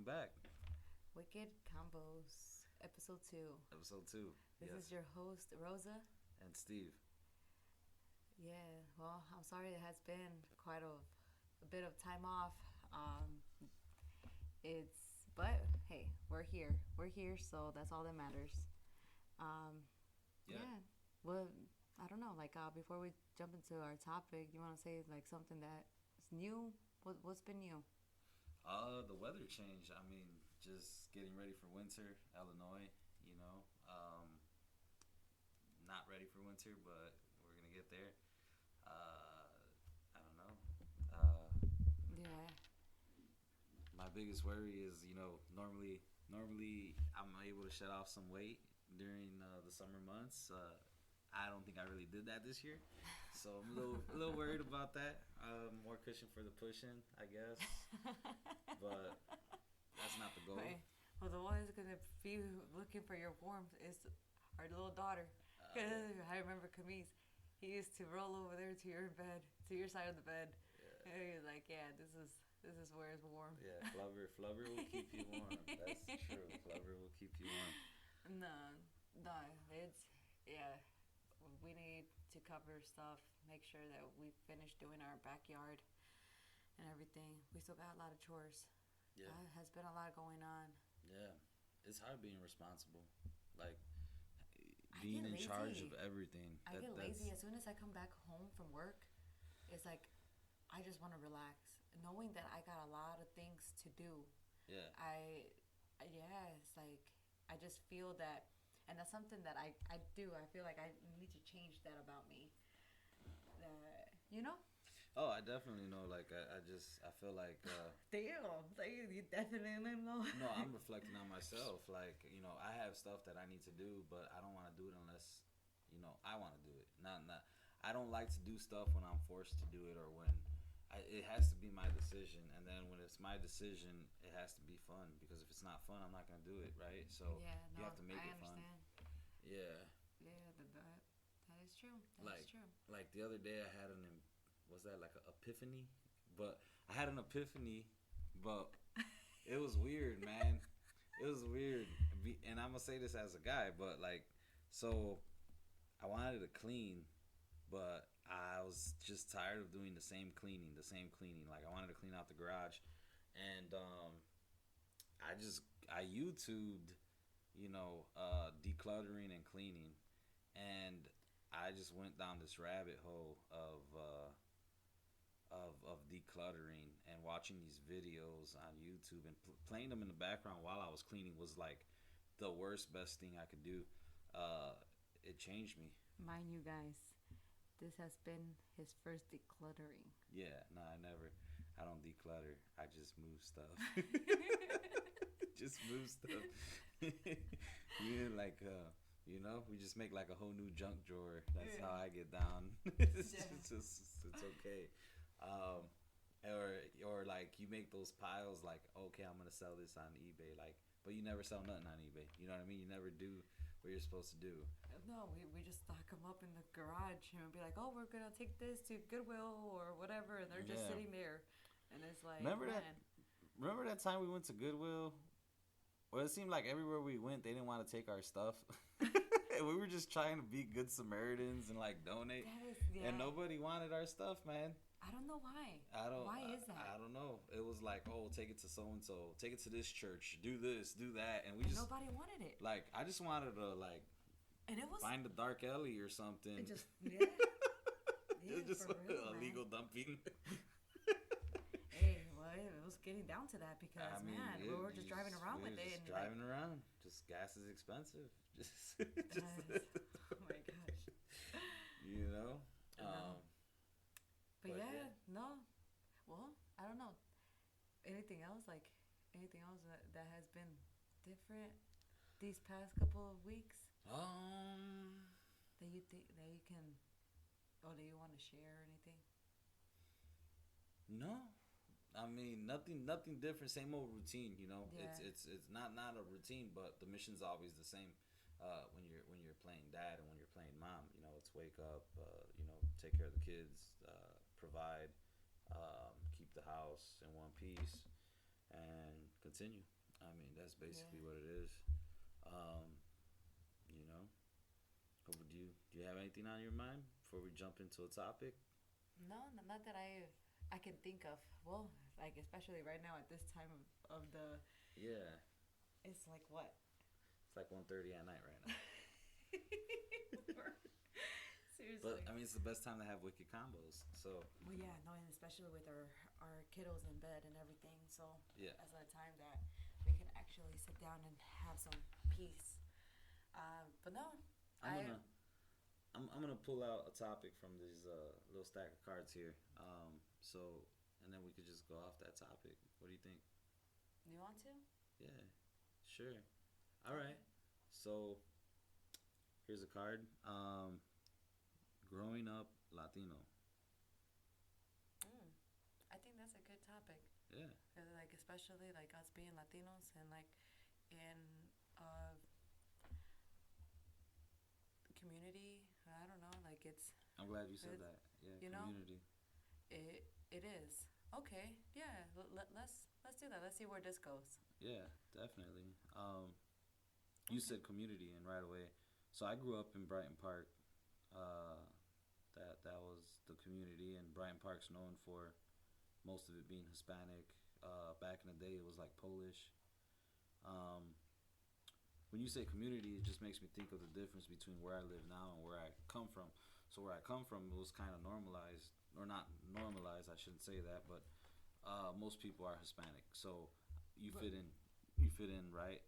back. Wicked Combos, episode 2. Episode 2. This is your host, Rosa. And Steve. Yeah, well, I'm sorry it has been quite a bit of time off. But hey, we're here. We're here, so that's all that matters. Yeah. Well, I don't know. Before we jump into our topic, you want to say like something that's new? What's been new? The weather change. I mean, just getting ready for winter, Illinois. You know, not ready for winter, but we're gonna get there. I don't know. Yeah. My biggest worry is, normally I'm able to shed off some weight during the summer months. I don't think I really did that this year, so I'm a little worried about that. More cushion for the pushing, I guess, but that's not the goal. Right. Well, the one who's gonna be looking for your warmth is our little daughter. I remember Camise. He used to roll over there to your bed, to your side of the bed. Yeah. And he was like, "Yeah, this is where it's warm." Yeah, Flubber will keep you warm. That's true. Flubber will keep you warm. No, yeah. We need to cover stuff, make sure that we finish doing our backyard and everything. We still got a lot of chores. Yeah, has been a lot going on. Yeah, it's hard being responsible, like being in charge of everything. I get lazy as soon as I come back home from work. It's like I just want to relax, knowing that I got a lot of things to do. Yeah. It's like I just feel that, and that's something that I do. I feel like I need to change that about me. You know? Oh, I definitely know. Like, I feel like... Damn. You definitely know. No, I'm reflecting on myself. Like, I have stuff that I need to do, but I don't want to do it unless, I want to do it. Not. I don't like to do stuff when I'm forced to do it or when... it has to be my decision. And then when it's my decision, it has to be fun. Because if it's not fun, I'm not going to do it, right? So, you have to make it fun. Yeah. Yeah, that is true. That is true. Like, the other day I had was that like an epiphany? But I had an epiphany, but it was weird, man. It was weird. And I'm going to say this as a guy, but like, so I wanted to clean, but I was just tired of doing the same cleaning. Like, I wanted to clean out the garage. And I YouTubed, decluttering and cleaning. And I just went down this rabbit hole of decluttering and watching these videos on YouTube and playing them in the background while I was cleaning was like the best thing I could do. It changed me. Mind you guys, this has been his first decluttering. Yeah, no, I don't declutter. I just move stuff. Just move stuff. We just make like a whole new junk drawer. That's how I get down. It's okay. Or like you make those piles like, okay, I'm gonna sell this on eBay, like, but you never sell nothing on eBay. You know what I mean? You never do what you're supposed to do. No, we just stock them up in the garage and be like, oh, we're gonna take this to Goodwill or whatever, and they're just sitting there, and it's like, remember that time we went to Goodwill? Well, it seemed like everywhere we went, they didn't want to take our stuff. We were just trying to be good Samaritans and like donate, and nobody wanted our stuff, man. I don't know why. Why is that? I don't know. It was like, oh, take it to so and so, take it to this church, do this, do that, and nobody wanted it. Like, I just wanted to like, and it was find a dark alley or something. It just just for real, illegal dumping. Hey, well, it was getting down to that because we were just driving around with it. Driving around, just gas is expensive. Just oh my gosh. But yeah, no. Well, I don't know. Anything else that has been different these past couple of weeks? That you think that you can, or that you want to share or anything? No. I mean, nothing different. Same old routine, Yeah. It's not a routine, but the mission's always the same. When you're playing dad and when you're playing mom, it's wake up, take care of the kids, provide, keep the house in one piece, and continue. I mean, that's Yeah. basically what it is. Um, you know, do you have anything on your mind before we jump into a topic? No, not that I can think of. Well, like especially right now at this time of the, Yeah, it's like what? it's like 1:30 at night right now. But Seriously. I mean, it's the best time to have wicked combos. So Well, yeah, no, and especially with our kiddos in bed and everything. So yeah, that's a time that we can actually sit down and have some peace. But no, I'm I gonna I'm gonna pull out a topic from this little stack of cards here. So and then we could just go off that topic. What do you think? you want to? Yeah, sure. All Okay. right. So here's a card. Growing up Latino. Mm, I think that's a good topic. Yeah. 'Cause, like especially like us being Latinos and like in uh community. I don't know. Like I'm glad you said it's that. Yeah, you know community. it is okay. Yeah. Let's do that. Let's see where this goes. Yeah, definitely. You Okay. said community, and right away. So I grew up in Brighton Park. Uh, that was the community, and Brighton Park's known for most of it being Hispanic. Back in the day, it was like Polish. Um, when you say community, it just makes me think of the difference between where I live now and where I come from. So where I come from, it was kind of normalized, or not normalized. I shouldn't say that, but most people are Hispanic. So you But fit in. You fit in, right?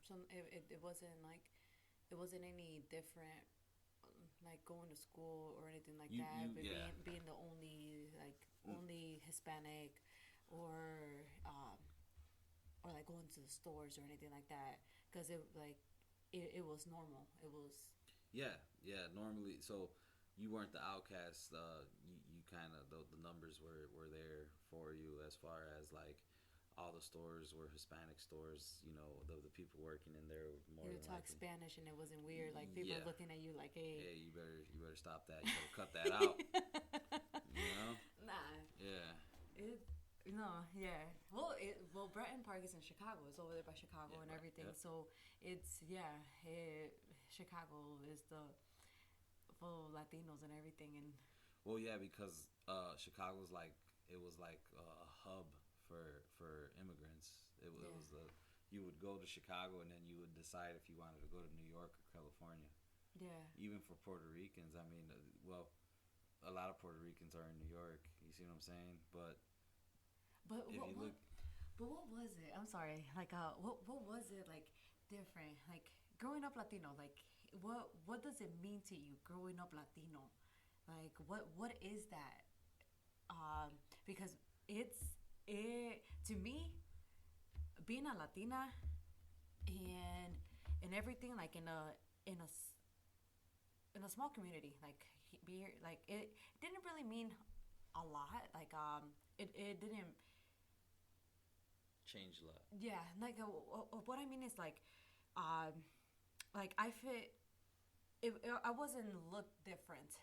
some it wasn't like it wasn't any different like going to school or anything like that, but yeah. being the only like only Hispanic or or like going to the stores or anything like that because it was normal. It was Yeah, yeah. Normally, so you weren't the outcast. You kind of the numbers were there for you as far as like all the stores were Hispanic stores. You know, the people working in there more you than would talk likely. Spanish and it wasn't weird. Like people Yeah, looking at you like, hey. yeah. You better stop that. You better cut that out. You know? Nah, Yeah, it no, yeah. Well, Bretton Park is in Chicago. It's over there by yeah. Chicago and Right. everything. Yep. So it's yeah, Chicago is the full Latinos and everything. And Well, yeah, because Chicago's like it was like a hub for immigrants. It yeah, was the you would go to Chicago and then you would decide if you wanted to go to New York or California. yeah. Even for Puerto Ricans, I mean, well, a lot of Puerto Ricans are in New York. You see what I'm saying? But But if you look, what was it? I'm sorry. Like what was it like different? Like growing up Latino. Like what does it mean to you growing up Latino? Like what is that? Because it to me being a Latina and everything like in a in a small community be like it didn't really mean a lot like it didn't change a lot. yeah like what I mean is um like I fit I wasn't looked different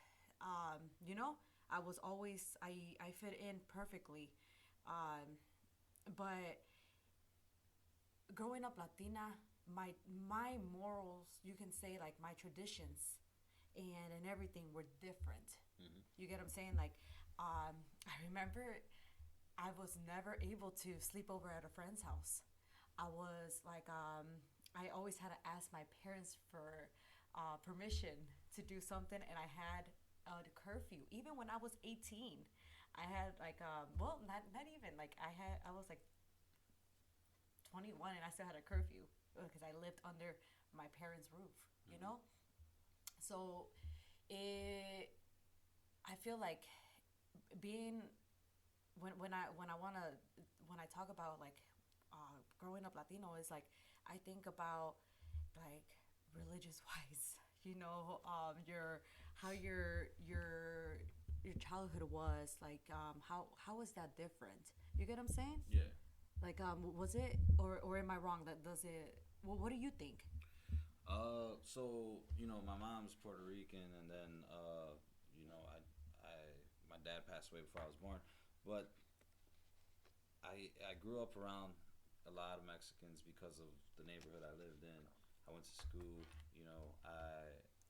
you know I was always I fit in perfectly um but growing up Latina, my morals, you can say like my traditions and everything were different. Hmm. You get what I'm saying? Like, I remember I was never able to sleep over at a friend's house. I was like, I always had to ask my parents for permission to do something, and I had a curfew. Even when I was 18, I had like, well, not even like I was like 21 and I still had a curfew because I lived under my parents' roof, you Hmm. know? So it I feel like being when I want to when I talk about like growing up Latino is like I think about like religious wise, you know, your how your childhood was like how was that different? You get what I'm saying? Yeah. Like, was it, or am I wrong? That does it? Well, what do you think? So my mom's Puerto Rican, and then I, my dad passed away before I was born, but I grew up around a lot of Mexicans because of the neighborhood I lived in. I went to school. You know,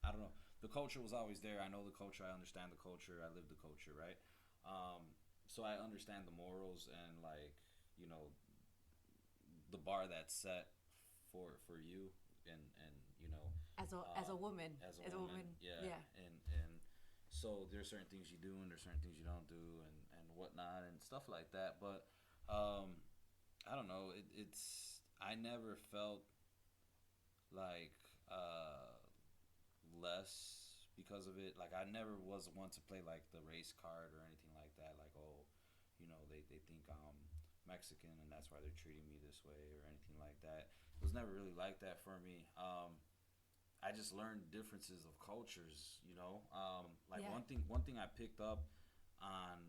I don't know. The culture was always there. I know the culture. I understand the culture. I live the culture, right? Um, so I understand the morals and like you know the bar that's set for you and you know as a woman, as a woman, yeah, yeah. and so there's certain things you do and there's certain things you don't do and whatnot and stuff like that. But um, I don't know. It's I never felt like less because of it. Like I never was one to play like the race card or anything like that. Like oh, you know they think I'm Mexican and that's why they're treating me this way or anything like that. It was never really like that for me. I just learned differences of cultures. You know, like Yeah. one thing I picked up on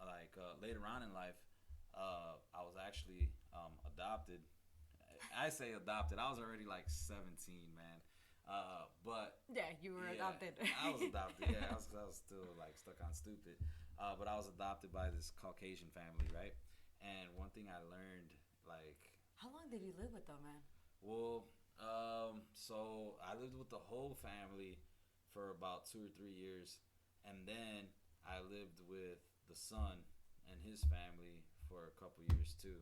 like later on in life, I was actually adopted. I say adopted. I was already like 17, man. But Yeah, you were yeah, adopted. I was adopted. Yeah, I was still like stuck on stupid. But I was adopted by this Caucasian family, right? And one thing I learned, like, How long did you live with them, man? well, so I lived with the whole family for about 2 or 3 years, and then I lived with the son and his family for a couple years too.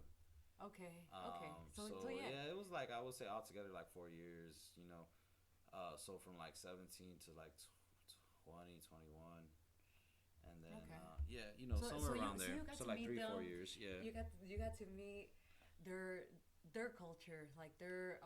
Okay, okay. So So yeah. yeah, it was like I would say altogether like 4 years, you know. So from like 17 to like 20, 21, and then Okay. yeah, you know, somewhere around So there. you got So to like meet three, four them. years, yeah. You got to meet their their culture, like their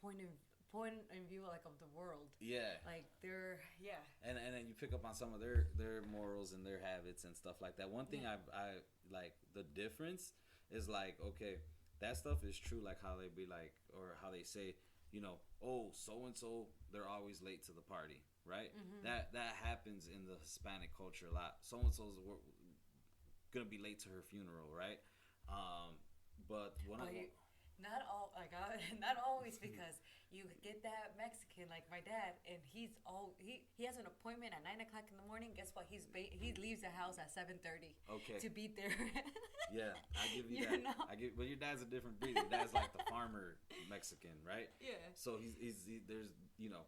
point of view, like of the world, Yeah, like their yeah and then you pick up on some of their morals and their habits and stuff like that. One thing yeah I like the difference is like okay, that stuff is true. Like how they be like or how they say, you know, oh so and so they're always late to the party, right? That happens in the Hispanic culture a lot. So and so's gonna be late to her funeral, right? Um, but when I But not all like not always because you get that Mexican like my dad, and he has an appointment at 9 o'clock in the morning. Guess what? He leaves the house at 7:30 okay, to be there. yeah, I give you You that. know? I give, but your dad's a different breed. Your dad's like the farmer Mexican, right? Yeah. So there's you know,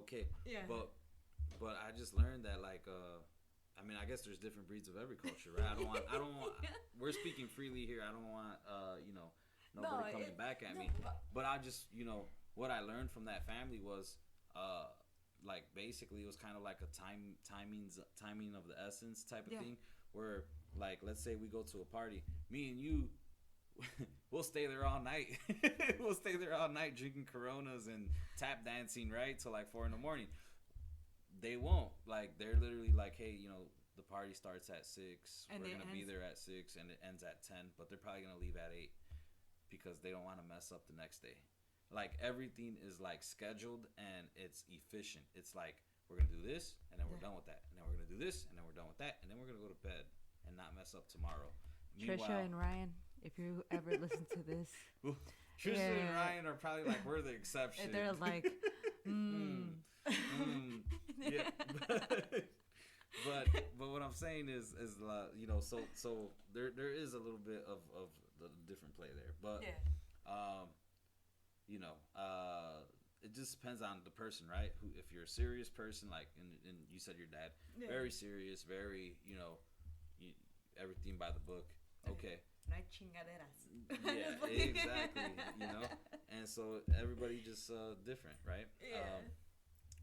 okay, Yeah. but I just learned that like I mean I guess there's different breeds of every culture, right? I don't want we're speaking freely here. I don't want you know nobody coming back at me. But I just you know what I learned from that family was like basically it was kind of like a timing of the essence type of Yeah. thing where like let's say we go to a party, me and you we'll stay there all night. We'll stay there all night drinking Coronas and tap dancing right till like 4 in the morning. They won't. Like they're literally like, hey, you know, the party starts at 6. And We're it gonna be ends. there at 6, and it ends at 10. But they're probably gonna leave at 8 because they don't want to mess up the next day. Like everything is like scheduled and it's efficient. It's like we're gonna do this and then we're done with that, and then we're gonna do this and then we're done with that, and then we're gonna go to bed and not mess up tomorrow. Trisha Meanwhile, and Ryan, if you ever listen to this, Tristan and Yeah. Ryan are probably like we're the exception. they're like, Yeah, but but what I'm saying is you know so there is a little bit of the different play there, but yeah, um you know it just depends on the person, right? Who if you're a serious person like and you said your dad yeah. very serious, very you know you, everything by the book, okay. No hay chingaderas. Yeah, exactly. You know, and so everybody just different, right? Yeah.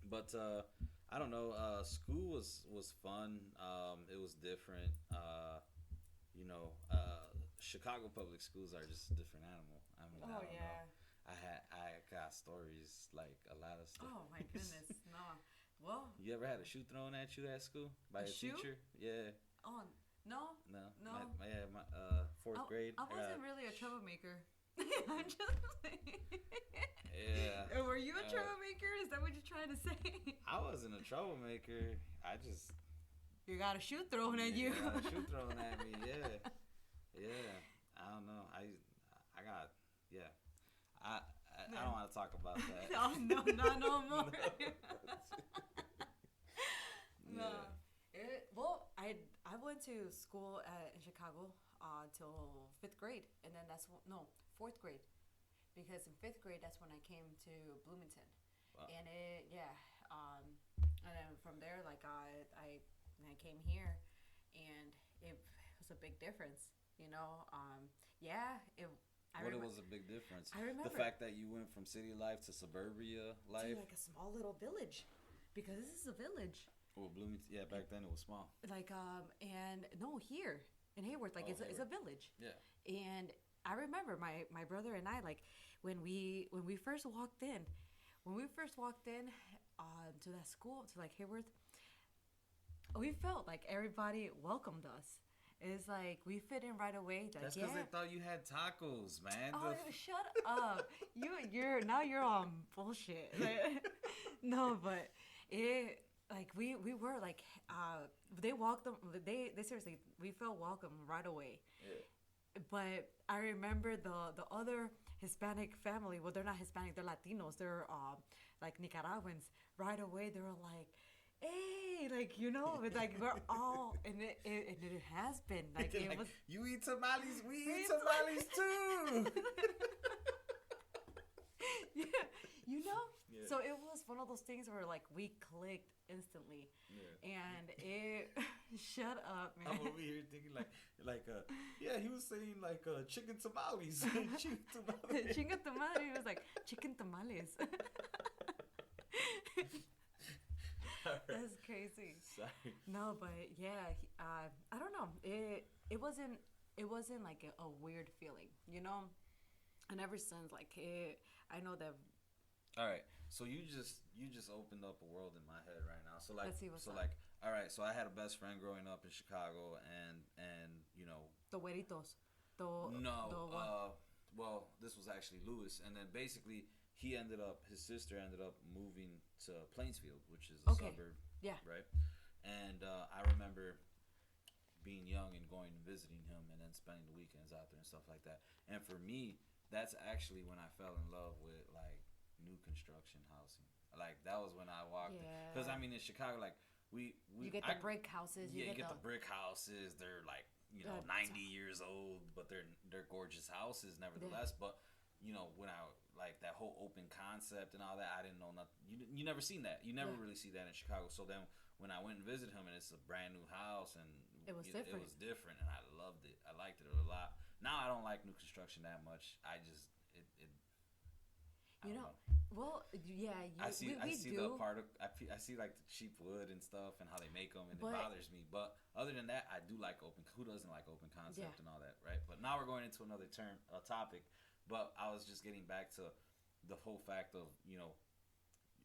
But I don't know. School was fun. It was different. You know, Chicago public schools are just a different animal. I mean, I Oh don't know. yeah. I got stories like a lot of stuff. Oh my goodness. No. Well. You ever had a shoe thrown at you at school by A a shoe? teacher? Yeah. Oh no. No. No. My fourth grade. I wasn't really a troublemaker. I'm just Yeah. Were you a troublemaker? Is that what you're trying to say? I wasn't a troublemaker. I just You got a shoe thrown at you. got a shoe thrown at me. Yeah, yeah. I don't know. I got yeah. I don't want to talk about that. Oh no more. No. Well, I went to school in Chicago till 5th grade, and then that's no fourth grade, because in fifth grade that's when I came to Bloomington, Wow. and it yeah, um, and then from there like I came here, and it was a big difference, you know. Yeah, it. What it was a big difference? I remember The fact that you went from city life to suburbia to life. like a small little village, because this is a village. Well, Bloomington. Yeah, back then it was small. Like and no, here in Hayworth, like Oh, it's a Hayward. village. Yeah. And I remember my brother and I, like when we first walked in, to that school, to like Hayworth, we felt like everybody welcomed us. It's like we fit in right away. Like, That's yeah. because they thought you had tacos, man. Oh, shut up! You're on bullshit. No, but it like we were like they walked them. They seriously, we felt welcome right away. Yeah. But I remember the other Hispanic family. Well, they're not Hispanic. They're Latinos. They're like Nicaraguans. Right away, they were like, "Hey, like it's like we're all," and it has been like it Like, was. you eat tamales, we eat tamales too. Yeah, Yeah. So it was one of those things where like we clicked instantly, Yeah. and it. Shut up, man. I'm over here thinking yeah, he was saying like chicken tamales, chicken tamales. Chinga tamale. It was like chicken tamales. That's crazy. Sorry. No, but yeah, I don't know. It wasn't like a weird feeling, And ever since, like I know that. All right, so you just opened up a world in my head right now. So like, Let's see what's up. like, all right, so I had a best friend growing up in Chicago, and The güeritos. well, this was actually Lewis, and then basically his sister ended up moving to Plainsfield, which is a suburb, Yeah. right? And I remember being young and going and visiting him, and then spending the weekends out there and stuff like that. And for me, that's actually when I fell in love with like new construction housing. Like that was when I walked, because Yeah. I mean in Chicago, like you get the brick houses. you get the brick houses. They're like 90 years old, but they're gorgeous houses nevertheless. Yeah. But when I like that whole open concept and all that, I didn't know nothing. You never seen that. You never really see that in Chicago. So then when I went and visited him, and it's a brand new house, and it was different. It was different, and I loved it. I liked it a lot. Now I don't like new construction that much. I just it. I don't know. Well, yeah, I see do. I see like the cheap wood and stuff and how they make them, and it bothers me. But other than that, I do like open. Who doesn't like open concept and all that, right? But now we're going into another topic. But I was just getting back to the whole fact of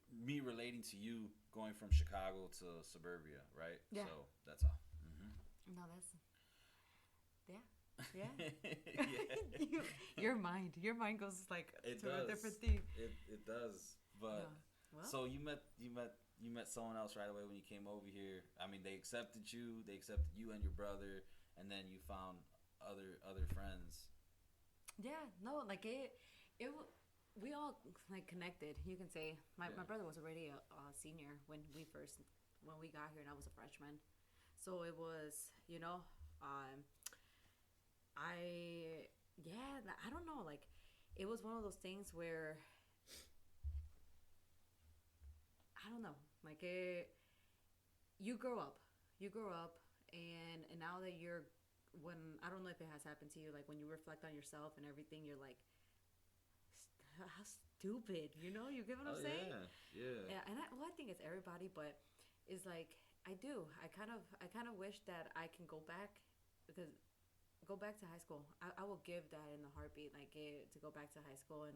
me relating to you going from Chicago to suburbia, right? Yeah. So that's all. Mm-hmm. No, that's yeah. Yeah. Your mind goes like it to does. a different thing. It does. But well, so you met someone else right away when you came over here. I mean, they accepted you and your brother, and then you found other friends. Yeah, no, like we all like connected. You can say my brother was already a senior when we got here, and I was a freshman. So it was, I don't know, like it was one of those things where I don't know, like you grow up, and now that when I don't know if it has happened to you, like when you reflect on yourself and everything, you're like, how stupid, you get what I'm saying? Yeah. And I think it's everybody, but it's like I kind of wish that I can go back to high school. I will give that in a heartbeat, like to go back to high school and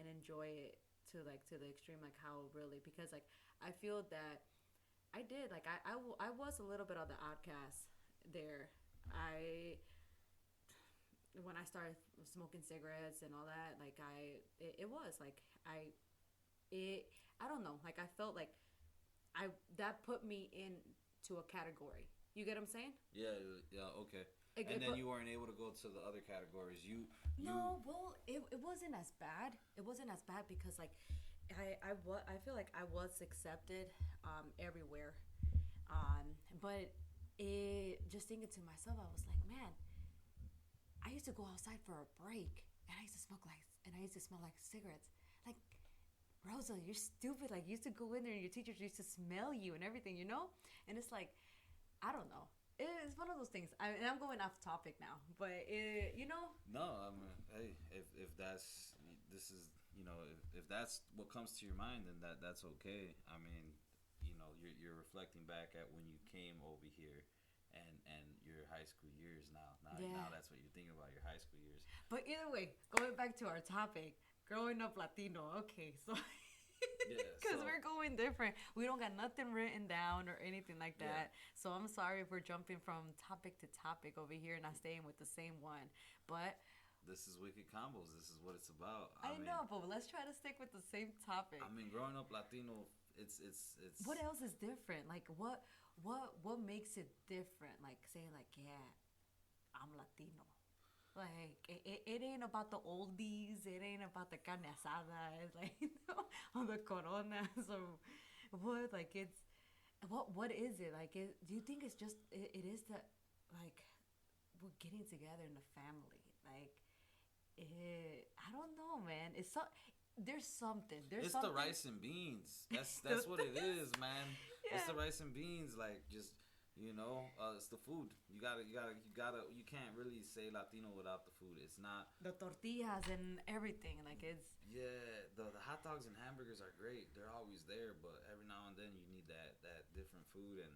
enjoy it to the extreme, like how really, because like I feel that I did, like I was a little bit of the outcast there. When I started smoking cigarettes and all that, like it was like I don't know, like I felt like that put me into a category. You get what I'm saying? Yeah, okay. And then you weren't able to go to the other categories. No, well, it wasn't as bad. It wasn't as bad because like I feel like I was accepted everywhere. But just thinking to myself, I was like, man, I used to go outside for a break, and I used to smell like cigarettes. Like, Rosa, you're stupid. Like, you used to go in there and your teachers used to smell you and everything, you know? And it's like, I don't know. It's one of those things. And I'm going off topic now, but you know. No, I mean, hey, if that's this is if that's what comes to your mind, then that's okay. I mean, you're reflecting back at when you came over here, and your high school years now. Now that's what you're thinking about, your high school years. But either way, going back to our topic, growing up Latino. Okay, so. Because we're going different. We don't got nothing written down or anything like that. Yeah. So I'm sorry if we're jumping from topic to topic over here, not staying with the same one. But this is Wicked Combos. This is what it's about. I know, but let's try to stick with the same topic. I mean, growing up Latino, it's. What else is different? Like, what makes it different? Like saying like, yeah, I'm Latino. Like, it ain't about the oldies. It ain't about the carne asada. It's like, or the coronas. Or what, like, it's... What is it? Like, do you think it's just... It is that, like, we're getting together in a family. Like, I don't know, man. It's so... There's something. It's something. The rice and beans. That's what it is, man. Yeah. It's the rice and beans. Like, just... it's the food. You can't really say Latino without the food. It's not the tortillas and everything. Like, it's the hot dogs and hamburgers are great. They're always there, but every now and then you need that different food. And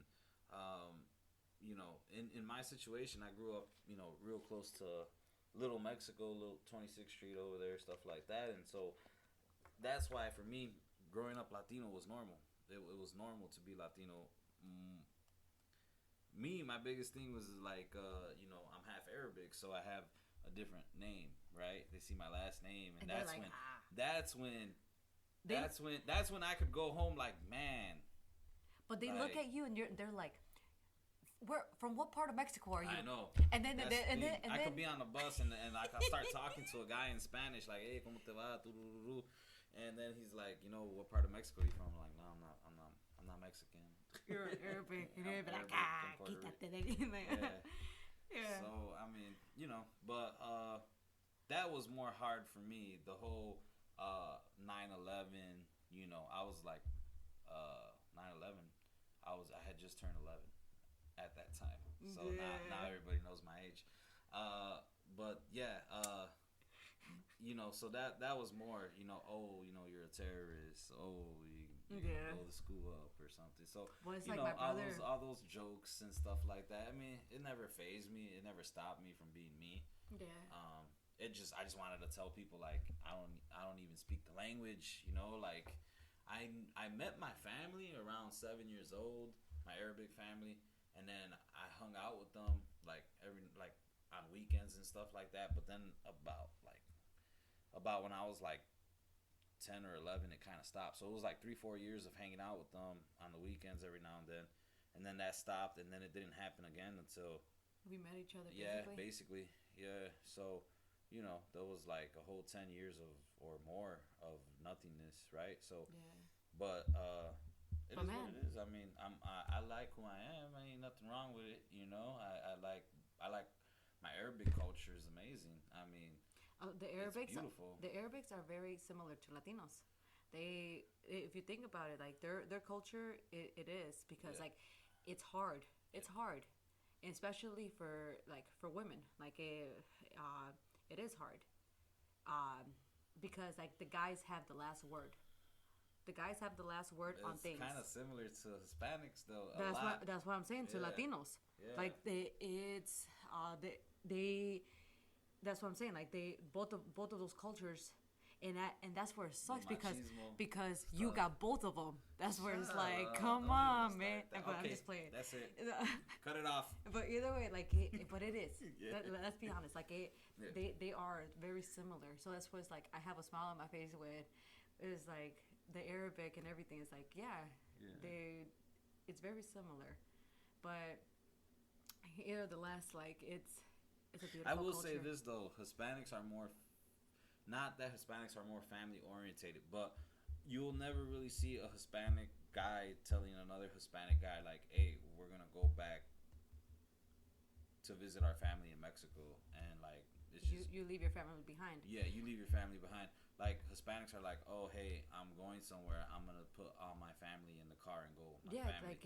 in my situation, I grew up real close to Little Mexico, little 26th Street over there, stuff like that. And so that's why for me, growing up Latino was normal. It was normal to be Latino. Me, my biggest thing was like, I'm half Arabic, so I have a different name, right? They see my last name, and that's when I could go home like, man. But they look at you and they're like, from what part of Mexico are you? I know. And then I could be on the bus and I could start talking to a guy in Spanish like, hey, ¿cómo te va? And then he's like, what part of Mexico are you from? I'm like, no, I'm not Mexican. You're Arabic. You're like, quítate de aquí. Yeah. So, I mean, but that was more hard for me. The whole 9/11, I was like 9/11. I had just turned 11 at that time. So now everybody knows my age. But yeah, so that was more, you're a terrorist. You blow the school up or something. So like my brother, all those jokes and stuff like that. I mean, it never fazed me. It never stopped me from being me. Yeah. I just wanted to tell people like I don't even speak the language. Like I met my family around 7 years old, my Arabic family, and then I hung out with them like on weekends and stuff like that. But then about when I was like 10 or 11, it kind of stopped. So it was like 3-4 years of hanging out with them on the weekends every now and then that stopped, and then it didn't happen again until we met each other. Basically. So there was like a whole 10 years or more of nothingness, right? So but it is what it is. I mean, I like who I am. Ain't nothing wrong with it. I like my Arabic culture is amazing. I mean, the Arabics, it's beautiful. The Arabics are very similar to Latinos. They, if you think about it, like their culture, it is because like it's hard. It's hard, and especially for women. Like it is hard, because like the guys have the last word. The guys have the last word on things. It's kind of similar to Hispanics, though. That's what I'm saying to Latinos. Yeah. Like they. That's what I'm saying. Like they both of those cultures, and that's where it sucks because you got both of them. That's where it's like, come on, man. But I'm just playing. That's it. Cut it off. But either way, like, but it is. Let's be honest. Like they are very similar. So that's where it's like I have a smile on my face with. It's like the Arabic and everything is like it's very similar, but the last like it's a beautiful I will culture. say this though, Hispanics are more, not that Hispanics are more family orientated, but you'll never really see a Hispanic guy telling another Hispanic guy like, hey, we're gonna go back to visit our family in Mexico, and like It's just you leave your family behind. yeah, you leave your family behind. Like Hispanics are like, oh hey, I'm going somewhere. I'm gonna put all my family in the car and go with my Yeah, family. like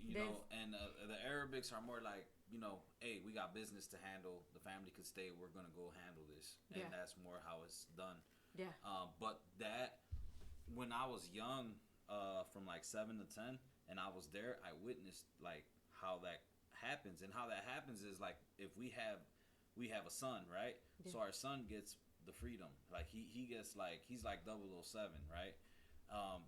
You know, and the Arabics are more like, you know, hey, we got business to handle. The family could stay. We're gonna go handle this, and Yeah. that's more how it's done. Yeah. But that when I was young, from like 7 to 10, and I was there, I witnessed like how that happens, and how that happens is like if we have a son, right? Yeah. So our son gets the freedom, like he gets like he's like 007, right?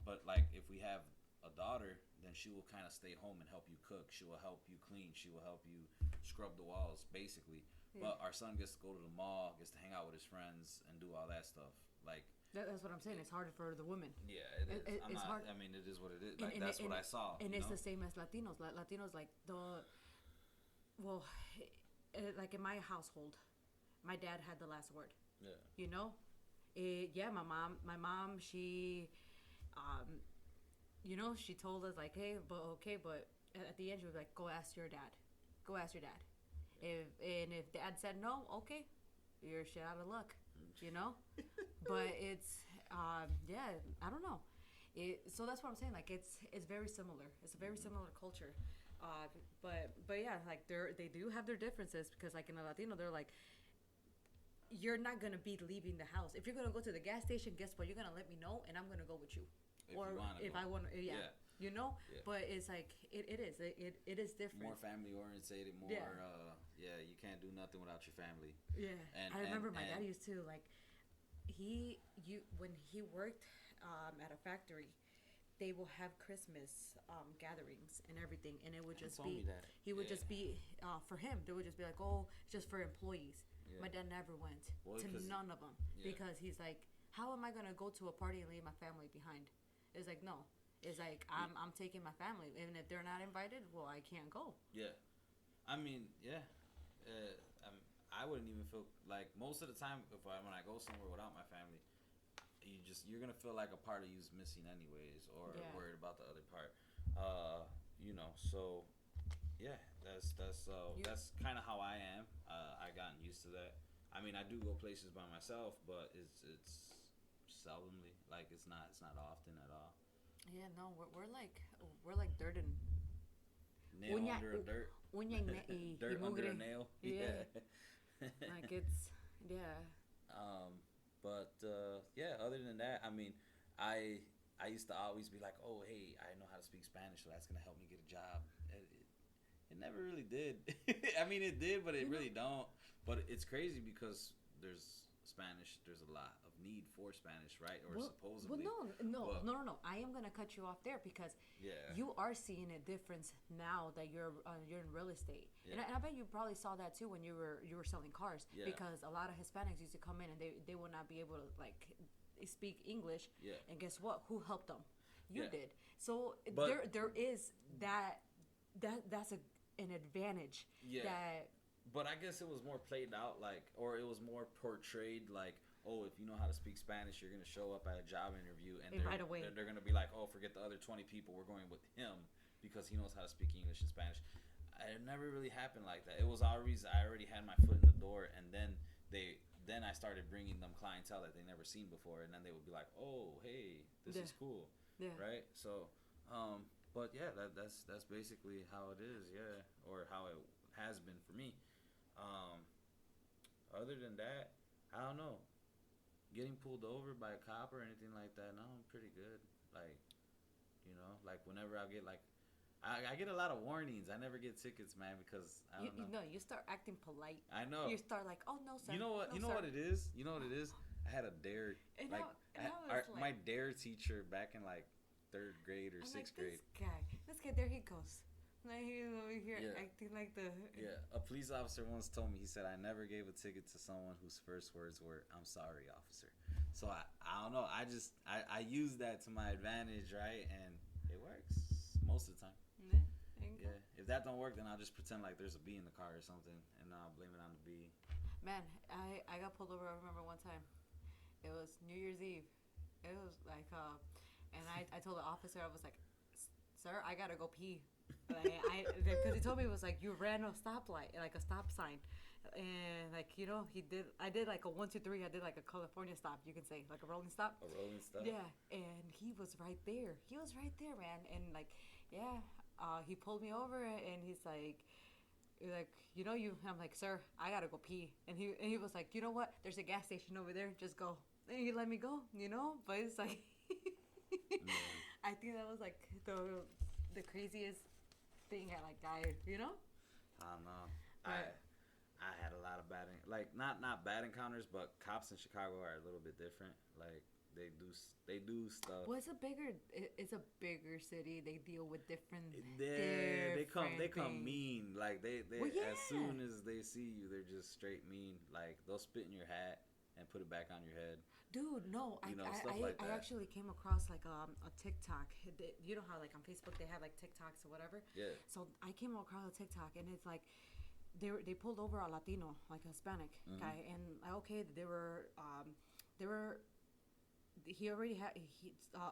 But like if we have a daughter, then she will kind of stay home and help you cook. She will help you clean. She will help you scrub the walls, basically. Yeah. But our son gets to go to the mall, gets to hang out with his friends, and do all that stuff. Like That's what I'm saying. It's harder for the women. yeah, it is. I'm it's not. hard. I mean, it is what it is. And, Like and, that's and, what I saw. And you it's know? the same as Latinos. Latinos like well, like in my household, my dad had the last word. Yeah. You know, yeah. My mom, she, you know, she told us like, hey, but okay, but at the end she was like, go ask your dad. Go ask your dad. If dad said no, okay, you're shit out of luck. You know, but it's yeah, I don't know. So that's what I'm saying. Like it's very similar. It's a very similar culture. But yeah, like they do have their differences because like in a Latino, they're like, you're not gonna be leaving the house. If you're gonna go to the gas station, guess what? You're gonna let me know, and I'm gonna go with you. If I want, yeah. You know. Yeah. But it's like it is different. More family orientated. More yeah. You can't do nothing without your family. Yeah. And I remember my dad used to like when he worked at a factory. They will have Christmas gatherings and everything, and it would just be he would just be for him. They would just be like, oh, just for employees. Yeah. My dad never went to none of them because he's like, how am I gonna go to a party and leave my family behind? It's like no. It's like I'm taking my family, and if they're not invited, well, I can't go. Yeah, I mean, yeah. I wouldn't even feel like most of the time when I go somewhere without my family. You're gonna feel like a part of you's missing anyways, or worried about the other part. You know, so yeah, that's kind of how I am. I gotten used to that. I mean, I do go places by myself, but it's seldomly. Like it's not often at all. Yeah, no, we're like dirt and nail under a dirt. Dirt under a nail. Yeah. Like it's yeah. But yeah, other than that, I mean, I used to always be like, oh, hey, I know how to speak Spanish, so that's gonna help me get a job. It never really did. I mean, it did, but it really don't. But it's crazy because there's Spanish. There's a lot of need for Spanish, right? Or supposedly. Well, no. I am gonna cut you off there because you are seeing a difference now that you're in real estate, and I bet you probably saw that too when you were selling cars because a lot of Hispanics used to come in and they will not be able to like speak English. Yeah. And guess what? Who helped them? You did. So there is that's an advantage. Yeah. But I guess it was more played out or it was more portrayed like, oh, if you know how to speak Spanish, you're gonna show up at a job interview and right away they're gonna be like, oh, forget the other 20 people, we're going with him because he knows how to speak English and Spanish. It never really happened like that. It was always I already had my foot in the door, and then I started bringing them clientele that they never seen before, and then they would be like, oh, hey, this is cool, right? So, but yeah, that's basically how it is, or how it has been for me. Other than that, I don't know. Getting pulled over by a cop or anything like that, no, I'm pretty good. Like, you know, like whenever I get like, I get a lot of warnings. I never get tickets, man, because I don't know. You start acting polite. I know. You start like, oh no, sir. You know what? No, you know sir. what it is. You know what it is. I had a dare. My dare teacher back in like 3rd grade or 6th grade. This guy, there he goes. Now he's over here acting like the... Yeah, a police officer once told me, he said, I never gave a ticket to someone whose first words were, I'm sorry, officer. So I don't know, I use that to my advantage, right? And it works most of the time. Yeah, if that don't work, then I'll just pretend like there's a bee in the car or something, and I'll blame it on the bee. Man, I got pulled over, I remember one time. It was New Year's Eve. It was like, and I told the officer, I was like, sir, I gotta go pee. Like because he told me it was like you ran a stoplight, like a stop sign, and like he did. I did like a 1, 2, 3. I did like a California stop. You can say like a rolling stop. A rolling stop. Yeah, and he was right there. He was right there, man. And like, yeah, he pulled me over, and he's like, you. I'm like, sir, I gotta go pee. And he was like, you know what? There's a gas station over there. Just go. And he let me go. But it's like, Yeah. I think that was like the craziest thing I don't know. I had a lot of like not bad encounters, but cops in Chicago are a little bit different. Like they do stuff. Well, it's a bigger city. They deal with different. Yeah, they come things. mean. Like they Well, yeah. as soon as they see you, they're just straight mean. Like they'll spit in your hat and put it back on your head. Dude, no, Stuff like that. I actually came across like a TikTok. You know how like on Facebook they have like TikToks or whatever. Yeah. So I came across a TikTok and it's like they pulled over a Latino, like a Hispanic guy, and they were he already had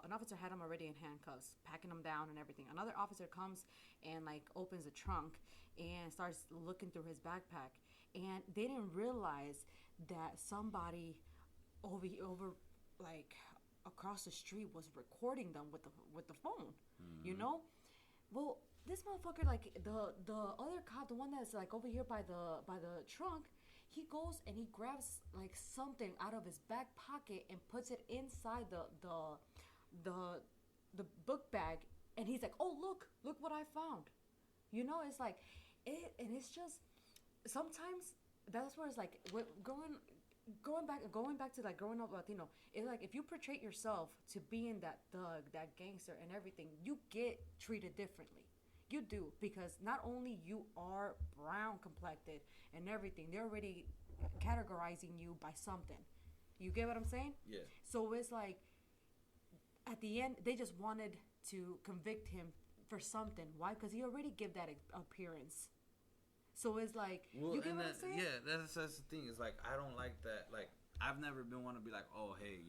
an officer had him already in handcuffs, packing him down and everything. Another officer comes and like opens the trunk and starts looking through his backpack, and they didn't realize that somebody over like across the street was recording them with the phone. Well, this motherfucker, like the other cop, the one that's like over here by the trunk, he goes and he grabs like something out of his back pocket and puts it inside the book bag, and he's like, oh, look what I found. It's like and it's just sometimes that's where it's like going back to like growing up Latino. It's like if you portray yourself to being that thug, that gangster and everything, you get treated differently. You do, because not only you are brown complected and everything, they're already categorizing you by something. You get what I'm saying? Yeah. So it's like at the end they just wanted to convict him for something. Why? Because he already gave that appearance. So it's like, you get what I'm saying? Yeah, that's the thing. It's like I don't like that. Like I've never been one to be like, oh hey,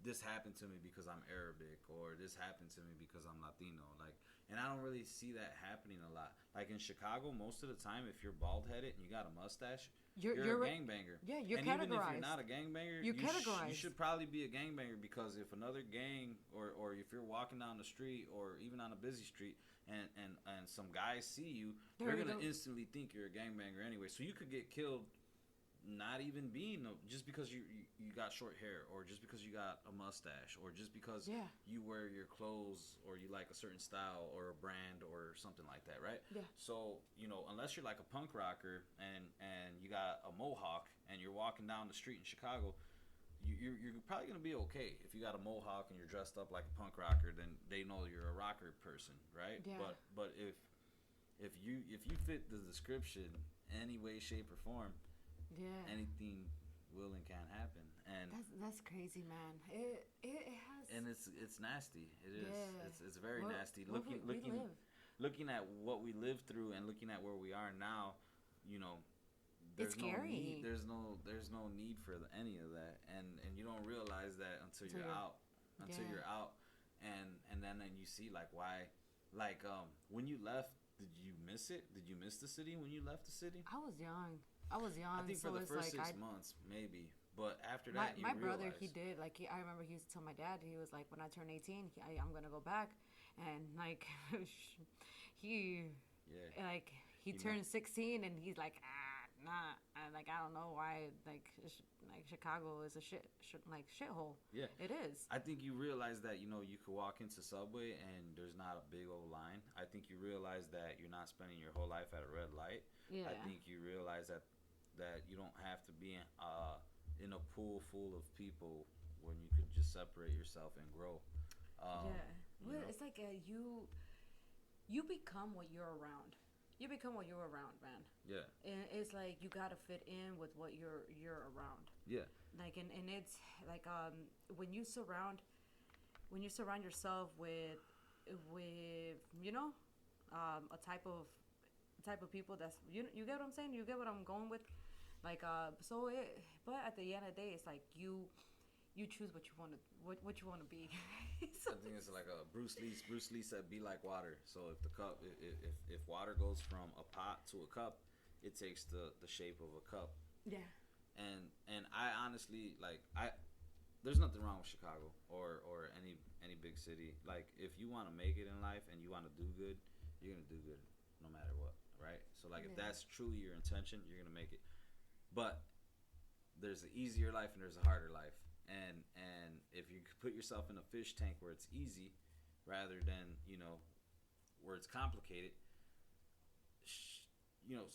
this happened to me because I'm Arabic, or this happened to me because I'm Latino. Like, and I don't really see that happening a lot. Like in Chicago, most of the time, if you're bald headed and you got a mustache, you're a gangbanger. Yeah, you're and categorized. Even if you're not a gangbanger, you're categorized. You should probably be a gangbanger, because if another gang or if you're walking down the street or even on a busy street and some guys see you, they're gonna instantly think you're a gangbanger anyway. So you could get killed. Not even being just because you got short hair, or just because you got a mustache, or just because you wear your clothes, or you like a certain style or a brand or something like that, right? Yeah. So unless you're like a punk rocker and you got a mohawk and you're walking down the street in Chicago, you're probably gonna be okay. If you got a mohawk and you're dressed up like a punk rocker, then they know you're a rocker person, right? Yeah. But if you fit the description any way, shape, or form, anything will and can happen. And that's crazy, man. It has, and it's nasty. It is. Yeah. It's very nasty. Looking at what we lived through and looking at where we are now, there's it's scary. There's no need for any of that, and you don't realize that until you're out. You're out, and then you see like why, like when you left, did you miss it? Did you miss the city when you left the city? I was young. I think for the first 6 months, maybe. But after that, my brother, he did. Like, I remember he used to tell my dad, he was like, when I turn 18, I'm going to go back. And, like, he turned 16, and he's like, nah. And, like, I don't know why, like Chicago is a shithole. Yeah. It is. I think you realize that, you could walk into Subway and there's not a big old line. I think you realize that you're not spending your whole life at a red light. Yeah. I think you realize that you don't have to be in a pool full of people when you could just separate yourself and grow. Well, it's like you become what you're around. You become what you're around, man. Yeah. And it's like you gotta fit in with what you're around. Yeah. Like and it's like when you surround yourself with a type of people that's you get what I'm saying? You get what I'm going with? Like but at the end of the day, it's like you you choose what you want to what you want to be. I think it's like a Bruce Lee said, "Be like water." So if the cup, if water goes from a pot to a cup, it takes the shape of a cup. Yeah. And I honestly like I. There's nothing wrong with Chicago or any big city. Like if you want to make it in life and you want to do good, you're gonna do good no matter what, right? So like if that's truly your intention, you're gonna make it. But there's an easier life and there's a harder life, and if you put yourself in a fish tank where it's easy rather than where it's complicated,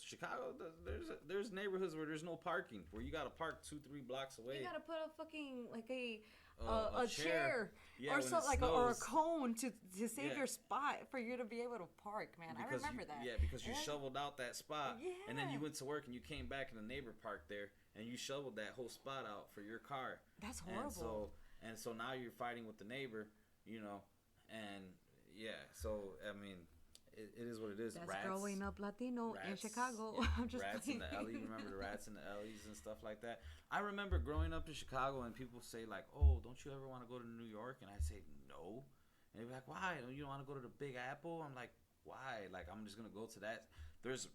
Chicago, there's neighborhoods where there's no parking, where you got to park 2-3 blocks away. You got to put a fucking like a chair yeah, or something like or a cone to save yeah. your spot for you to be able to park, man. I remember that. Yeah, because you shoveled out that spot, and then you went to work and you came back and the neighbor parked there, and you shoveled that whole spot out for your car. That's horrible. And so now you're fighting with the neighbor, and yeah. So I mean. It is what it is. That's rats, growing up Latino in Chicago. Yeah. I'm just rats in the alley. You remember the rats in the alleys and stuff like that? I remember growing up in Chicago and people say like, "Oh, don't you ever want to go to New York?" And I say, "No." And they're like, "Why? You don't want to go to the Big Apple?" I'm like, "Why? Like I'm just gonna go to that. There's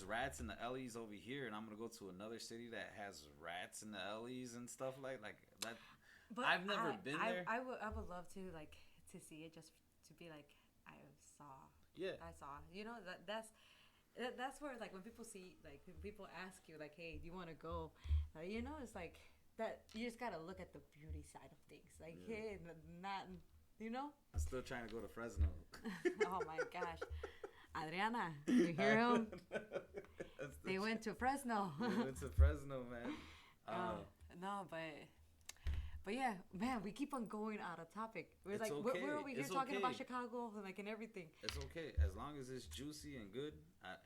rats in the alleys over here, and I'm gonna go to another city that has rats in the alleys and stuff like that." But I've never been there. I would love to to see it just to be like I saw. Yeah, I saw. That's where like when people see like when people ask you like, hey, do you want to go? It's like that. You just gotta look at the beauty side of things. Like, hey, not. I'm still trying to go to Fresno. Oh my gosh, Adriana, you hear him? They went to Fresno. They went to Fresno, man. No, But yeah, man, we keep on going out of topic. We're it's like, okay. we're over here talking about Chicago and everything. It's okay. As long as it's juicy and good,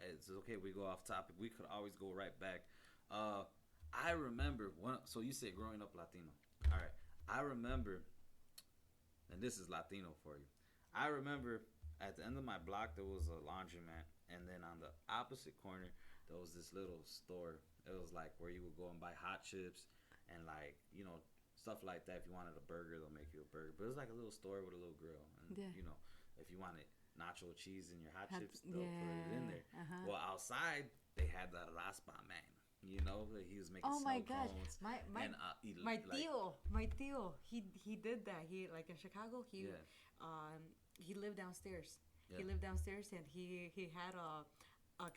it's okay. We go off topic. We could always go right back. I remember, so you said growing up Latino. All right. I remember, and this is Latino for you. I remember at the end of my block, there was a laundromat. And then on the opposite corner, there was this little store. It was like where you would go and buy hot chips and stuff like that. If you wanted a burger, they'll make you a burger. But it was like a little store with a little grill. And, if you wanted nacho cheese in your hot chips, they'll put it in there. Uh-huh. Well, outside, they had the raspa man. He was making snow cones. My tío, he did that. He, like, in Chicago, he lived downstairs. Yeah. He lived downstairs, and he had a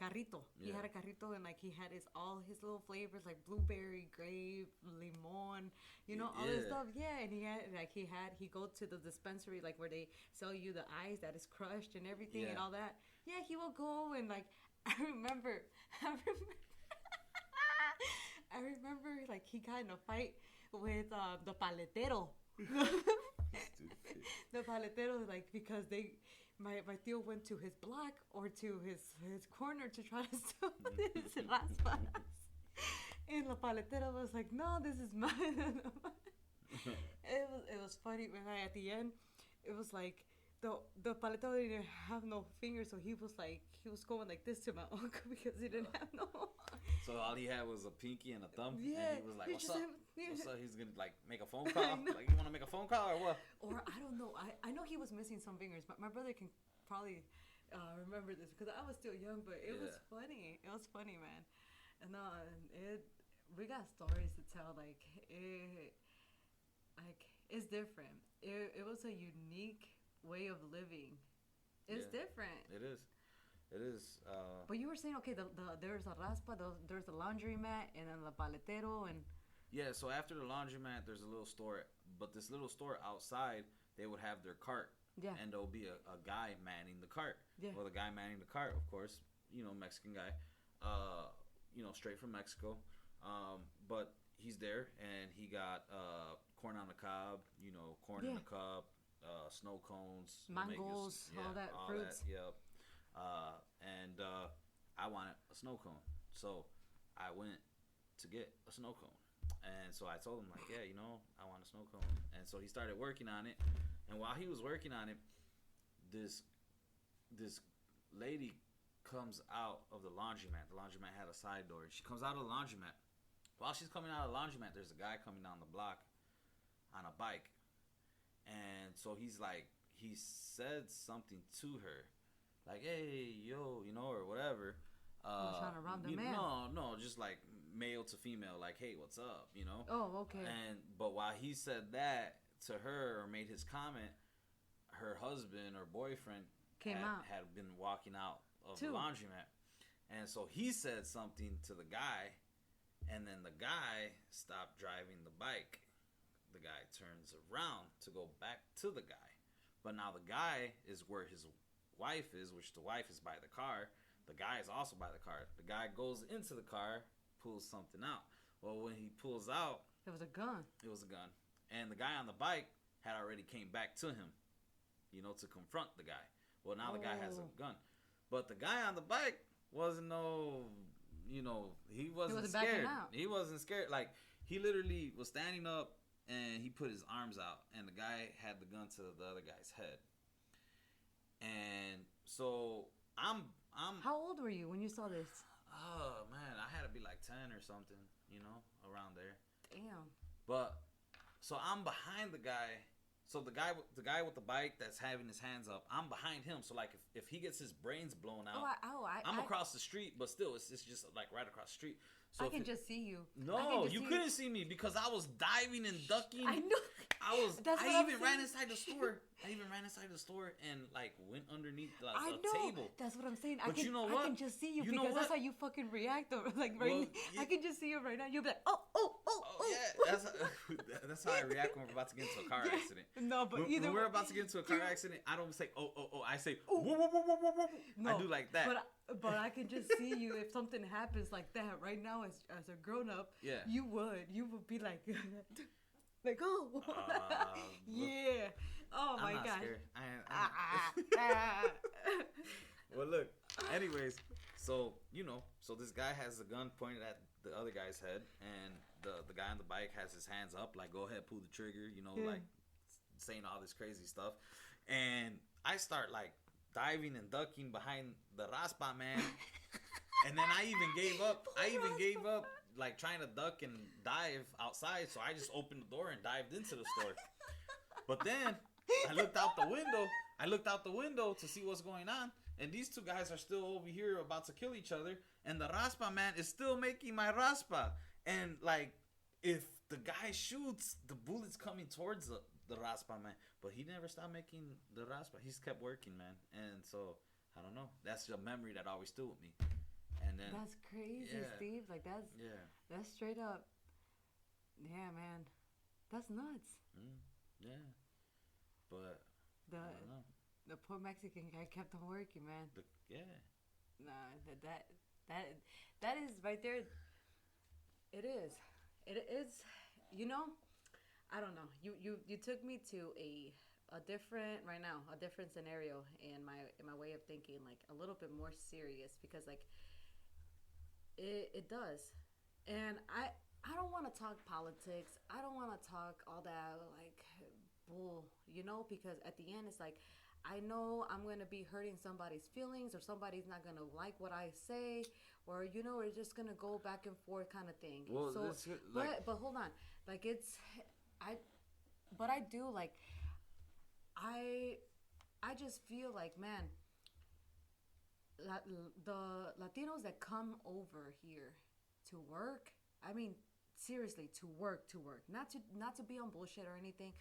carrito. He had a carrito, and like he had all his little flavors like blueberry, grape, limon, all this stuff. Yeah, and he go to the dispensary like where they sell you the ice that is crushed and everything and all that. Yeah, he will go and like I remember like he kind of fight with the paletero. The paletero, like, because my tío went to his block or to his corner to try to steal his raspas. And the paletero was like, "No, this is mine." It was funny when at the end, it was like the paletero didn't have no fingers, so he was going like this to my uncle because he didn't have no. So all he had was a pinky and a thumb, yeah, and he was like, "What's up? What's up?" He's gonna like make a phone call. Like, you want to make a phone call or what? Or I don't know. I know he was missing some fingers, but my brother can probably remember this because I was still young. But it was funny. It was funny, man. And we got stories to tell. Like it's different. It was a unique way of living. It's different. It is. It is. But you were saying, okay, there's a raspa, there's a laundromat, and then the paletero, and. Yeah, so after the laundromat, there's a little store, but this little store outside, they would have their cart. Yeah. And there'll be a guy manning the cart. Yeah. Well, the guy manning the cart, of course, Mexican guy, straight from Mexico, but he's there, and he got corn on the cob, corn in the cup, snow cones, mangoes, all that fruits. Yep. And I wanted a snow cone, so I went to get a snow cone, and so I told him like, yeah, I want a snow cone, and so he started working on it, and while he was working on it, this lady comes out of the laundromat. The laundromat had a side door. She comes out of the laundromat. While she's coming out of the laundromat, there's a guy coming down the block, on a bike, and so he's like, he said something to her, like, "Hey, yo," or whatever. Trying to rob the man. No, just like male to female, like, "Hey, what's up?" Oh, okay. But while he said that to her or made his comment, her husband or boyfriend had been walking out of the laundromat, and so he said something to the guy, and then the guy stopped driving the bike. The guy turns around to go back to the guy, but now the guy is where his wife is, which the wife is by the car. The guy is also by the car. The guy goes into the car, pulls something out. Well, when he pulls out, it was a gun. It was a gun, and the guy on the bike had already came back to him, to confront the guy. Well, now the guy has a gun, but the guy on the bike wasn't he wasn't scared. He wasn't scared. Like, he literally was standing up. And he put his arms out, and the guy had the gun to the other guy's head. And so I'm. How old were you when you saw this? Oh man, I had to be like 10 or something, around there. Damn. But so I'm behind the guy. So the guy with the bike that's having his hands up, I'm behind him. So like if he gets his brains blown out, I'm across the street, but still it's just like right across the street. So I can just see you. No, you couldn't see me because I was diving and ducking. I know. I even ran inside the store. And like went underneath a table. That's what I'm saying. But you know what? I can just see you because that's how you fucking react. Like I can just see you right now. You'll be like, oh. Yeah, that's how I react when we're about to get into a car accident. No, but when we're about to get into a car accident, I don't say oh. I say whoa. No, I do like that. But I can just see you if something happens like that right now as a grown up. Yeah. You would be like, like oh. Yeah. Oh my I'm not God. Scared. Well, look. Anyways, so this guy has a gun pointed at the other guy's head, and the guy on the bike has his hands up, like, go ahead, pull the trigger, like saying all this crazy stuff, and I start like diving and ducking behind the raspa man, and then I even gave up, like trying to duck and dive outside, so I just opened the door and dived into the store. But then I looked out the window to see what's going on, and these two guys are still over here about to kill each other, and the raspa man is still making my raspa. And like, if the guy shoots, the bullet's coming towards the raspa man, but he never stopped making the raspa. He's kept working, man. And so I don't know. That's a memory that always stood with me. And then that's crazy, Steve. Like that's straight up. Yeah, man, that's nuts. Yeah, but I don't know. The poor Mexican guy kept on working, man. Nah, that is right there. It is. I don't know. You took me to a different scenario in my way of thinking, like a little bit more serious, because like it does. And I don't want to talk politics. I don't want to talk all that like bull, because at the end it's like, I know I'm going to be hurting somebody's feelings, or somebody's not going to like what I say, or, we're just going to go back and forth kind of thing. Well, so, but hold on. Like, I do, like, I just feel like, man, the Latinos that come over here to work, I mean, seriously, to work, not to be on bullshit or anything,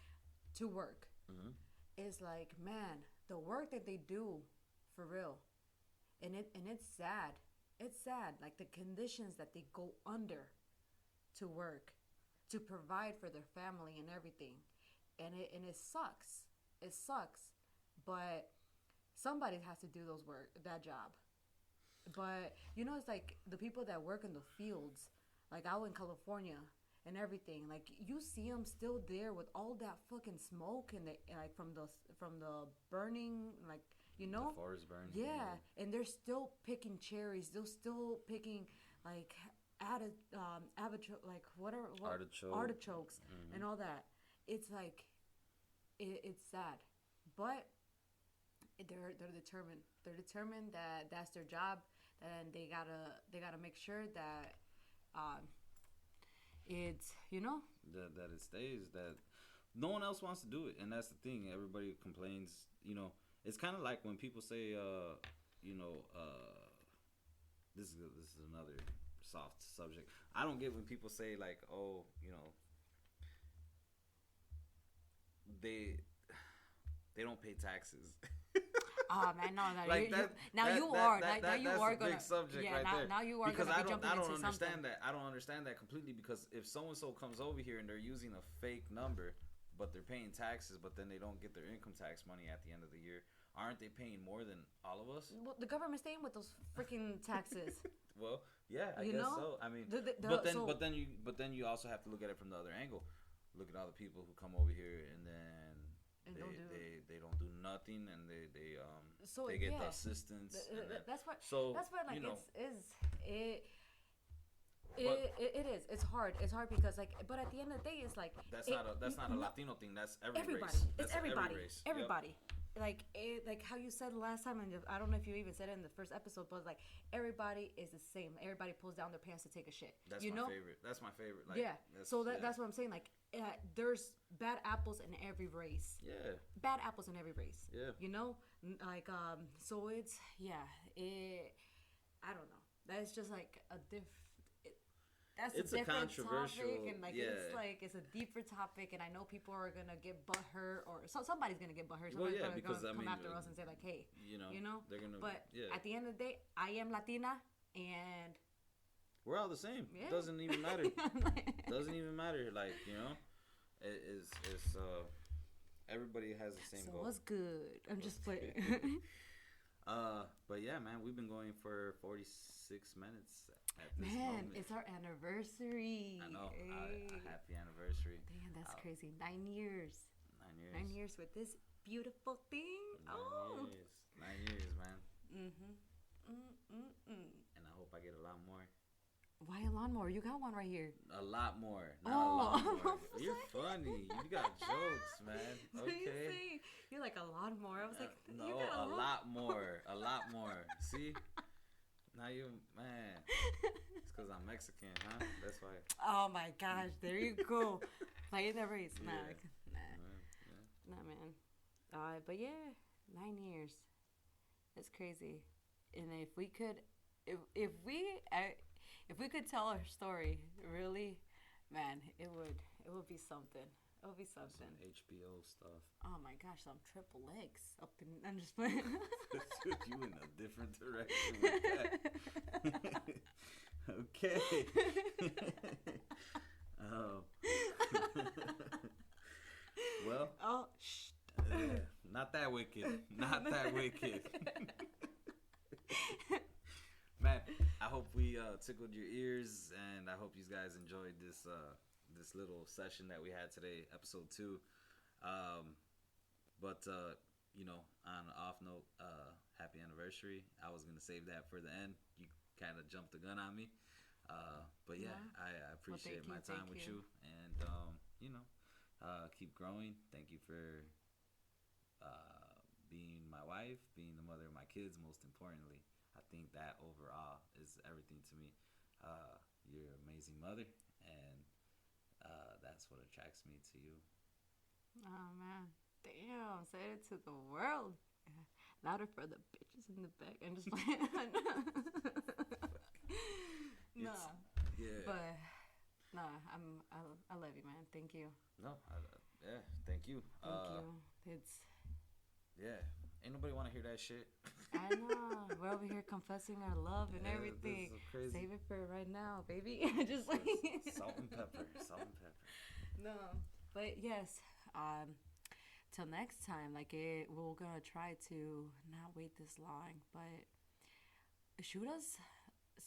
to work. Mm-hmm. Is like, man, the work that they do, for real, and it's sad. It's sad, like the conditions that they go under to work, to provide for their family and everything, and it sucks. It sucks, but somebody has to do that job. But it's like the people that work in the fields, like out in California. And everything, like you see them still there with all that fucking smoke and like from the burning, like the forest burning. Yeah, and they're still picking cherries. They're still picking like artichokes mm-hmm. and all that. It's like it's sad, but they're determined. They're determined that that's their job, and they gotta make sure that. It's that it stays that. no one else wants to do it, and that's the thing. Everybody complains. You know, it's kind of like when people say, you know, this is another soft subject. I don't get when people say like, oh, you know, they don't pay taxes. Oh man, no, no. Like now you are gonna. Big subject Yeah, right now, there. now you are because gonna be jumping I don't into understand something. that. I don't understand that completely because if so and so comes over here and they're using a fake number, but they're paying taxes, but then they don't get their income tax money at the end of the year, aren't they paying more than all of us? Well, the government's staying with those freaking taxes. Well, yeah, I You guess know? so. I mean, The- so- but then you also have to look at it from the other angle. Look at all the people who come over here and then And they don't do nothing and So, they get the yeah. assistance. And then, That's what. so That's what like you know, it. But- It is. It's hard. It's hard because like, but at the end of the day, it's like that's it- not a Latino thing. That's everybody. race. It's That's everybody. Every race. Everybody. Like like how you said last time, and I don't know if you even said it in the first episode, but like everybody is the same. Everybody pulls down their pants to take a shit. That's you my know? favorite. That's my favorite. Like, Yeah. So yeah. that's what I'm saying. Like, there's bad apples in every race. Yeah. Bad apples in every race. Yeah. You know, like so it's I don't know. That's just like a that's It's a a different controversial- topic, and like yeah. it's a deeper topic, and I know people are gonna get butthurt, or somebody's gonna get butthurt. Well, Somebody's yeah, gonna because, I come mean, after us and say like, hey, You know. you know. They're gonna. But yeah. at the end of the day, I am Latina, and We're all the same. Yeah. It doesn't even matter. Doesn't even matter. Like, you know, it's everybody has the same so goal. what's good? I'm just playing. But yeah, man, we've been going for 46 minutes at this Man, moment. it's our anniversary. I know. Hey. A happy anniversary. Damn, that's Uh, crazy. 9 years. 9 years. 9 years with this beautiful thing. 9 Oh. years. 9 years, man. Mm-hmm. And I hope I get a lot more. Why a lawnmower? You got one right here. A lot more. Not Oh. a lot more. I was You're like- funny. You got jokes, man. What are you Okay. saying? You're like a lawnmower. I was like, No, you got a lot more. A lot more. See? Now you, man. It's because I'm Mexican, huh? That's why. Oh my gosh, there you go. Play the race. Nah, Yeah. nah, man. But yeah, 9 years. That's crazy. And if we could, if we could tell our story, really, man, it would be something. It would be something. Some HBO stuff. Oh my gosh, some triple legs up in. I'm just playing. Took you in a different direction with that. Okay. Oh. Well. Oh, shh. Not that wicked. Not that wicked. Man, I hope we tickled your ears, and I hope you guys enjoyed this little session that we had today, episode 2. But you know, on an off note, happy anniversary. I was gonna save that for the end. You kind of jumped the gun on me. But yeah, I appreciate my time with you, and you know, keep growing. Thank you for being my wife, being the mother of my kids. Most importantly, I think that overall is everything to me. You're an amazing mother, and that's what attracts me to you. Oh man, damn! Say it to the world. Louder for the bitches in the back. I'm just playing. Nah, Yeah. but nah, I love you, man. Thank you. No. Yeah. Thank you. Thank you. It's. Yeah. Ain't nobody want to hear that shit. I know. We're over here confessing our love and Yeah, everything. this is crazy. Save it for right now, baby. Just like Salt and pepper. Salt and pepper. no, but yes. Till next time, like we're gonna try to not wait this long, but shoot us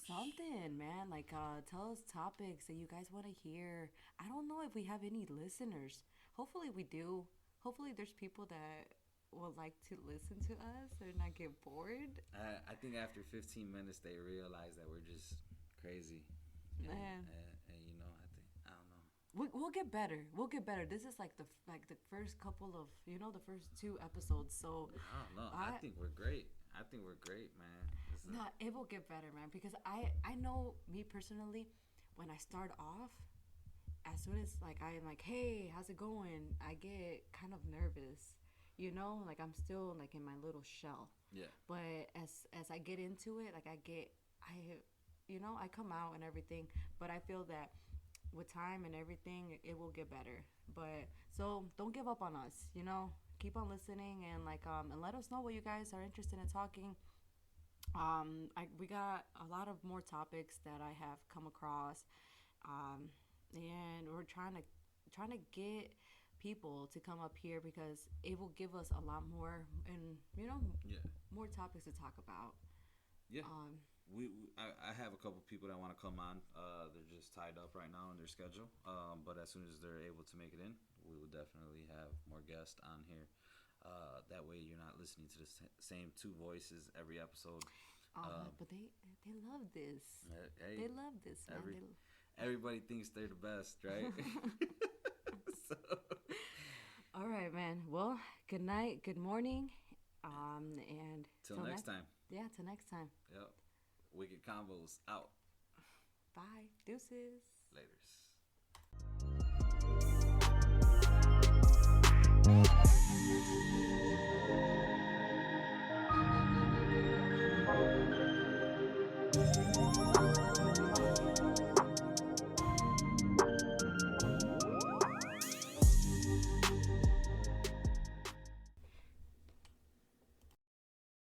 something, man. Like tell us topics that you guys want to hear. I don't know if we have any listeners. Hopefully we do. Hopefully there's people that would like to listen to us or not get bored. I think after 15 minutes they realize that we're just crazy. Man. And you know, I don't know. We'll get better. We'll get better. This is like the first couple of the first 2 episodes. So I don't know. I think we're great. I think we're great, man. nah, it will get better, man. Because I know me personally, when I start off, as soon as like I'm like, hey, how's it going? I get kind of nervous, you know, like I'm still like in my little shell. Yeah. But as I get into it, like I you know, I come out and everything, but I feel that with time and everything, it will get better. But so don't give up on us, you know. Keep on listening and like and let us know what you guys are interested in talking. We got a lot of more topics that I have come across, um, and we're trying to get people to come up here because it will give us a lot more and you know Yeah. more topics to talk about. Yeah. Um, I have a couple people that want to come on. They're just tied up right now in their schedule. But as soon as they're able to make it in, we will definitely have more guests on here. That way, you're not listening to the same two voices every episode. but they love this. Hey, They love this, man. everybody thinks they're the best, right? So, All right, man. Well, good night, good morning, and till next time. Yeah, till next time. Yep. Wicked Combos out. Bye. Deuces. Laters.